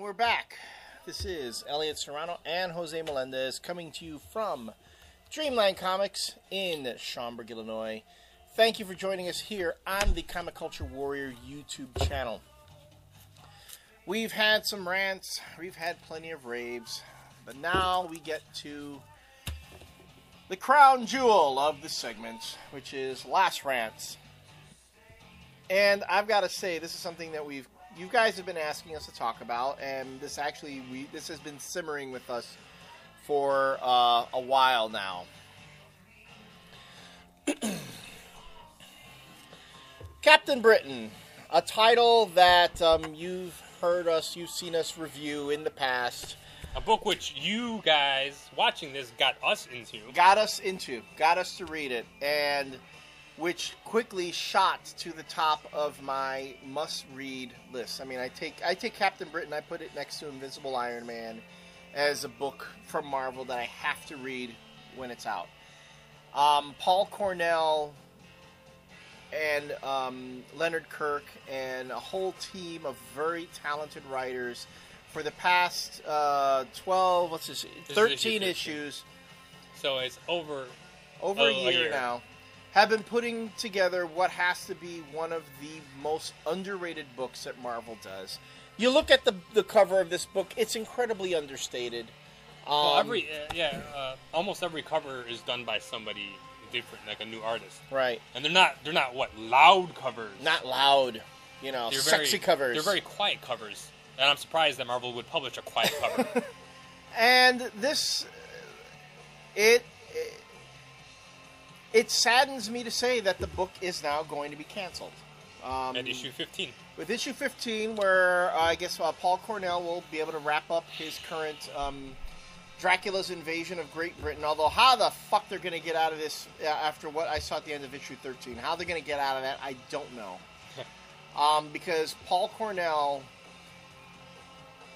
we're back. This is Elliott Serrano and Jose Melendez coming to you from Dreamland Comics in Schaumburg, Illinois. Thank you for joining us here on the Comic Culture Warrior YouTube channel. We've had some rants, we've had plenty of raves, but now we get to the crown jewel of the segment, which is Last Rants. And I've got to say, this is something that you guys have been asking us to talk about, and this has been simmering with us for a while now. Captain Britain, a title that you've seen us review in the past. A book which you guys watching this got us to read it, and which quickly shot to the top of my must-read list. I mean, I take Captain Britain, I put it next to Invincible Iron Man as a book from Marvel that I have to read when it's out. Paul Cornell and Leonard Kirk and a whole team of very talented writers for the past 13 issues. So it's over a year now. Have been putting together what has to be one of the most underrated books that Marvel does. You look at the cover of this book; it's incredibly understated. Almost every cover is done by somebody different, like a new artist, right? And they're not what loud covers. Not loud, sexy covers. They're very quiet covers, and I'm surprised that Marvel would publish a quiet cover. And this, It saddens me to say that the book is now going to be canceled. At issue 15. With issue 15, where I guess Paul Cornell will be able to wrap up his current Dracula's Invasion of Great Britain. Although how the fuck they're going to get out of this after what I saw at the end of issue 13. How they're going to get out of that, I don't know. Because Paul Cornell,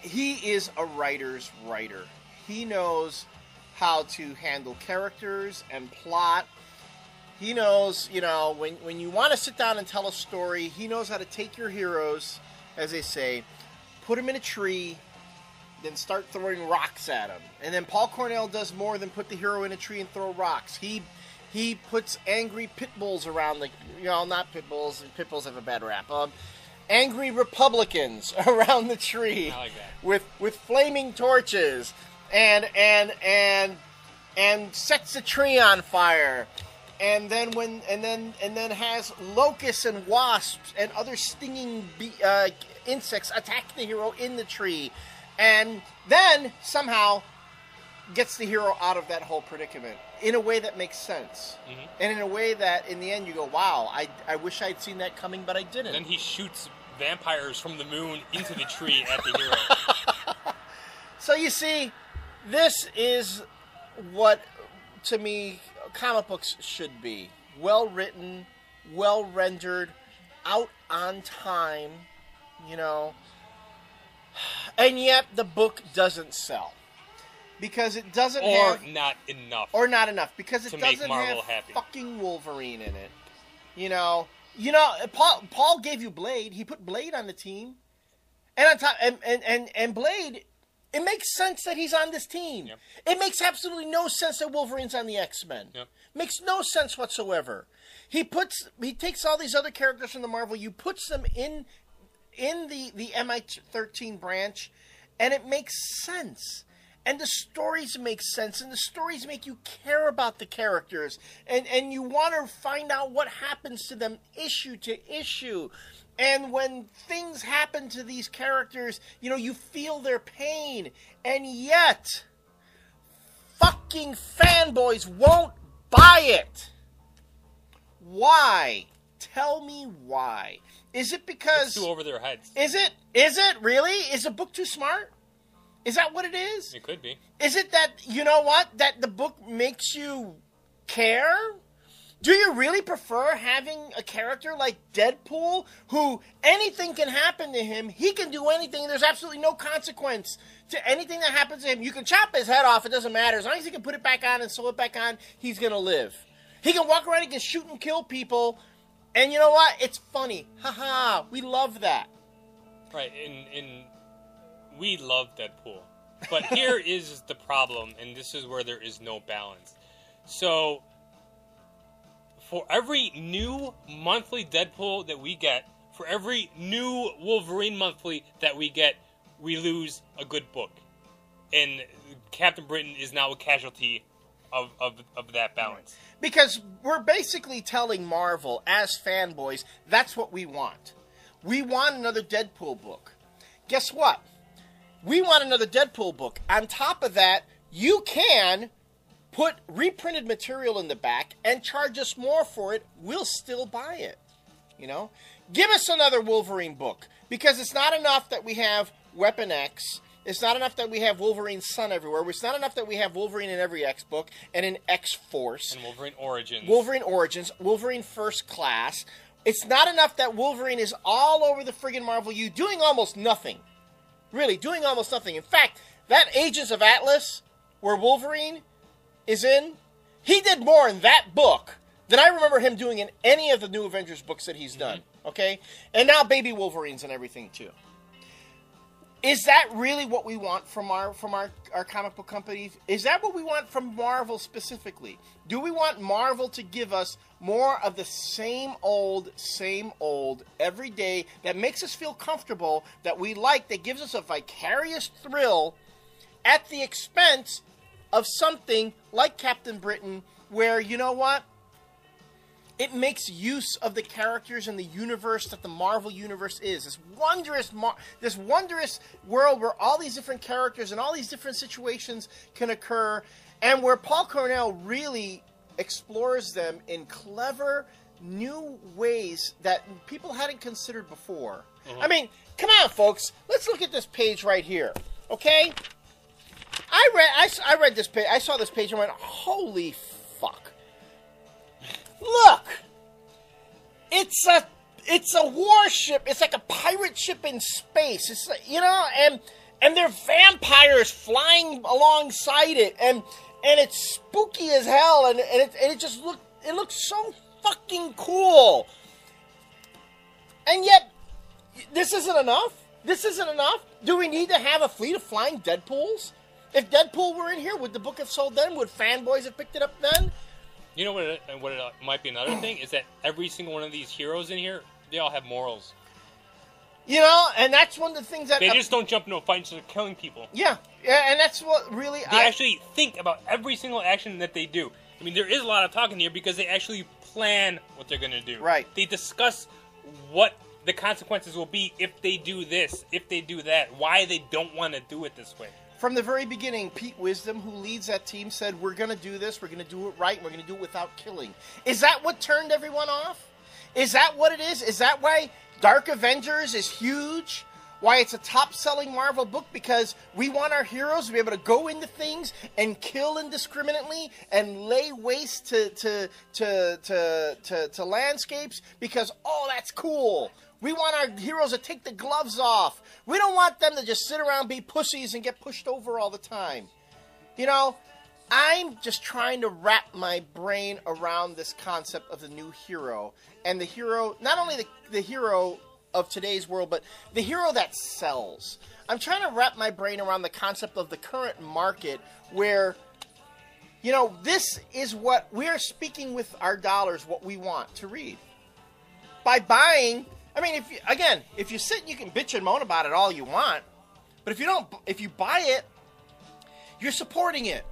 he is a writer's writer. He knows how to handle characters and plot. He knows, when you want to sit down and tell a story, he knows how to take your heroes, as they say, put them in a tree, then start throwing rocks at them. And then Paul Cornell does more than put the hero in a tree and throw rocks. He puts angry pit bulls around not pit bulls, pit bulls have a bad rap. Angry Republicans around the tree. I like that. with flaming torches and sets the tree on fire. And then has locusts and wasps and other stinging insects attack the hero in the tree, and then somehow gets the hero out of that whole predicament in a way that makes sense, and in a way that in the end you go, wow, I wish I'd seen that coming, but I didn't. And then he shoots vampires from the moon into the tree at the hero. So you see, this is what, to me, comic books should be. Well written, well rendered, out on time, and yet the book doesn't sell. Because it doesn't have... not enough. Or not enough. Because it doesn't have fucking Wolverine in it. Paul gave you Blade. He put Blade on the team. And on top, and Blade... It makes sense that he's on this team. Yep. It makes absolutely no sense that Wolverine's on the X-Men. Yep. Makes no sense whatsoever. He takes all these other characters from the Marvel, you puts them in the MI13 branch, and it makes sense. And the stories make sense, and the stories make you care about the characters, and you want to find out what happens to them issue to issue. And when things happen to these characters, you feel their pain. And yet, fucking fanboys won't buy it. Why? Tell me why. Is it because... It's too over their heads. Is it? Is it really? Is the book too smart? Is that what it is? It could be. Is it that, that the book makes you care? Do you really prefer having a character like Deadpool, who anything can happen to him, he can do anything, there's absolutely no consequence to anything that happens to him. You can chop his head off, it doesn't matter. As long as he can put it back on and sew it back on, he's going to live. He can walk around, he can shoot and kill people, and you know what? It's funny. Ha ha, we love that. Right, and we love Deadpool. But here is the problem, and this is where there is no balance. So, for every new monthly Deadpool that we get, for every new Wolverine monthly that we get, we lose a good book. And Captain Britain is now a casualty of that balance. Because we're basically telling Marvel, as fanboys, that's what we want. We want another Deadpool book. Guess what? We want another Deadpool book. On top of that, you can put reprinted material in the back and charge us more for it. We'll still buy it. You know? Give us another Wolverine book. Because it's not enough that we have Weapon X. It's not enough that we have Wolverine's son everywhere. It's not enough that we have Wolverine in every X book and in X-Force. And Wolverine Origins. Wolverine Origins. Wolverine First Class. It's not enough that Wolverine is all over the friggin' Marvel U doing almost nothing. Really, doing almost nothing. In fact, that Agents of Atlas, where Wolverine is in, he did more in that book than I remember him doing in any of the New Avengers books that he's done. Okay? And now Baby Wolverine's and everything, too. Is that really what we want from our comic book companies? Is that what we want from Marvel specifically? Do we want Marvel to give us more of the same old, every day that makes us feel comfortable, that we like, that gives us a vicarious thrill at the expense of something like Captain Britain, where, you know what? It makes use of the characters and the universe that the Marvel Universe is. This wondrous world where all these different characters and all these different situations can occur, and where Paul Cornell really explores them in clever, new ways that people hadn't considered before. I mean, come on, folks. Let's look at this page right here, okay? I read this page. I saw this page and went, holy fuck. Look, it's a warship. It's like a pirate ship in space. It's like, you know, and there are vampires flying alongside it, and it's spooky as hell, and it looks so fucking cool. And yet, this isn't enough. This isn't enough. Do we need to have a fleet of flying Deadpools? If Deadpool were in here, would the book have sold then? Would fanboys have picked it up then? You know what it might be another thing? Is that every single one of these heroes in here, they all have morals. You know, and that's one of the things that... They just don't jump into a fight and start killing people. Yeah, and that's what really... They actually think about every single action that they do. I mean, there is a lot of talking here because they actually plan what they're going to do. Right. They discuss what the consequences will be if they do this, if they do that, why they don't want to do it this way. From the very beginning, Pete Wisdom, who leads that team, said, we're going to do this, we're going to do it right, and we're going to do it without killing. Is that what turned everyone off? Is that what it is? Is that why Dark Avengers is huge? Why it's a top-selling Marvel book? Because we want our heroes to be able to go into things and kill indiscriminately and lay waste to landscapes because, oh, that's cool. We want our heroes to take the gloves off. We don't want them to just sit around, be pussies, and get pushed over all the time. You know, I'm just trying to wrap my brain around this concept of the new hero. And the hero, not only the hero of today's world, but the hero that sells. I'm trying to wrap my brain around the concept of the current market where, you know, this is what we're speaking with our dollars, what we want to read. By buying... I mean, if you sit and you can bitch and moan about it all you want, but if you buy it, you're supporting it.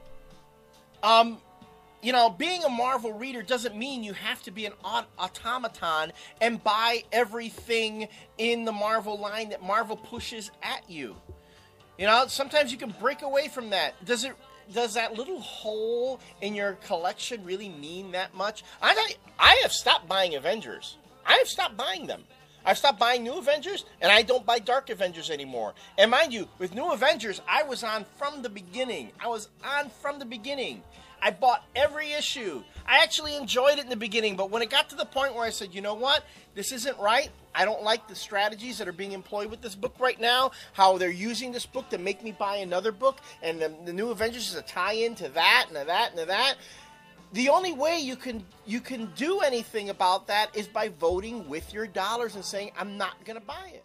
You know, being a Marvel reader doesn't mean you have to be an automaton and buy everything in the Marvel line that Marvel pushes at you. You know, sometimes you can break away from that. Does that little hole in your collection really mean that much? I have stopped buying Avengers. I have stopped buying them. I've stopped buying New Avengers, and I don't buy Dark Avengers anymore. And mind you, with New Avengers, I was on from the beginning. I bought every issue. I actually enjoyed it in the beginning, but when it got to the point where I said, you know what, this isn't right. I don't like the strategies that are being employed with this book right now, how they're using this book to make me buy another book, and the New Avengers is a tie-in to that, and to that, and to that. The only way you can do anything about that is by voting with your dollars and saying, I'm not going to buy it.